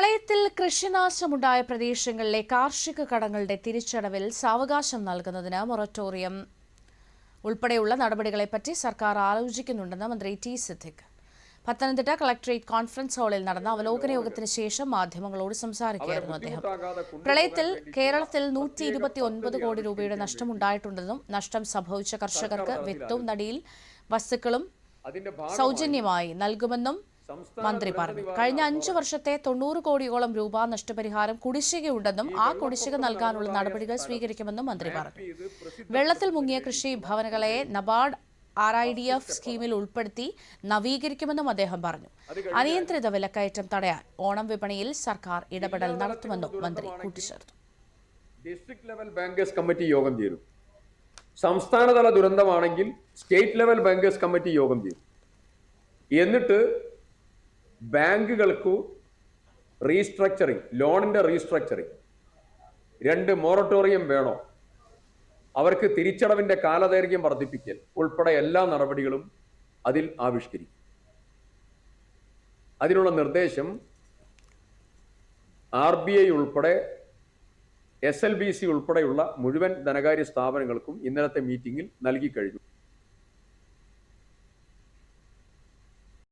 പ്രളയത്തിൽ കൃഷിനാശമുണ്ടായ പ്രദേശങ്ങളിലെ കാർഷിക കടങ്ങളുടെ തിരിച്ചടവിൽ സാവകാശം നൽകുന്നതിന് മൊറട്ടോറിയം ഉൾപ്പെടെയുള്ള നടപടികളെപ്പറ്റി സർക്കാർ ആലോചിക്കുന്നുണ്ടെന്ന് മന്ത്രി T Siddique Pathanamthitta collectorate conference ഹാളിൽ നടന്ന അവലോകന യോഗത്തിന് ശേഷം മാധ്യമങ്ങളോട് സംസാരിക്കുകയായിരുന്നു അദ്ദേഹം. പ്രളയത്തിൽ കേരളത്തിൽ 129 കോടി രൂപയുടെ നഷ്ടമുണ്ടായിട്ടുണ്ടെന്നും നഷ്ടം സംഭവിച്ച കർഷകർക്ക് വിത്തും നടീൽ വസ്തുക്കളും സൗജന്യമായി നൽകുമെന്നും മന്ത്രി പറഞ്ഞു. കഴിഞ്ഞ 5 വർഷത്തെ 90 കോടിയോളം രൂപ നഷ്ടപരിഹാരം കുടിശ്ശികയുണ്ടെന്നും ആ കുടിശ്ശിക നൽകാനുള്ള നടപടികൾ സ്വീകരിക്കുമെന്നും മന്ത്രി പറഞ്ഞു. വെള്ളത്തിൽ മുങ്ങിയ കൃഷി ഭവനങ്ങളെ നബാർഡ് RIDF സ്കീമിൽ ഉൾപ്പെടുത്തി നവീകരിക്കുമെന്നും അദ്ദേഹം പറഞ്ഞു. അനിയന്ത്രിത വിലക്കയറ്റം തടയാൻ ഓണം വിപണിയിൽ സർക്കാർ ഇടപെടൽ നടത്തുമെന്നും മന്ത്രി കൂട്ടിച്ചേർത്തു. ഡിസ്ട്രിക്ട് ലെവൽ ബാങ്കേഴ്സ് കമ്മിറ്റി യോഗം ചേരും. സംസ്ഥാനതല ദുരന്തമാണെങ്കിൽ സ്റ്റേറ്റ് ലെവൽ ബാങ്കേഴ്സ് കമ്മിറ്റി യോഗം ചേരും. എന്നിട്ട് ബാങ്കുകൾക്ക് റീസ്ട്രക്ചറിങ്, ലോണിന്റെ റീസ്ട്രക്ചറിങ്, 2 മൊറട്ടോറിയം വേണോ, അവർക്ക് തിരിച്ചടവിന്റെ കാലദൈർഘ്യം വർദ്ധിപ്പിക്കൽ ഉൾപ്പെടെ എല്ലാ നടപടികളും അതിൽ ആവിഷ്കരിക്കും. അതിനുള്ള നിർദ്ദേശം RBI ഉൾപ്പെടെ SLBC ഉൾപ്പെടെയുള്ള മുഴുവൻ ധനകാര്യ സ്ഥാപനങ്ങൾക്കും ഇന്നലത്തെ മീറ്റിംഗിൽ നൽകി കഴിഞ്ഞു.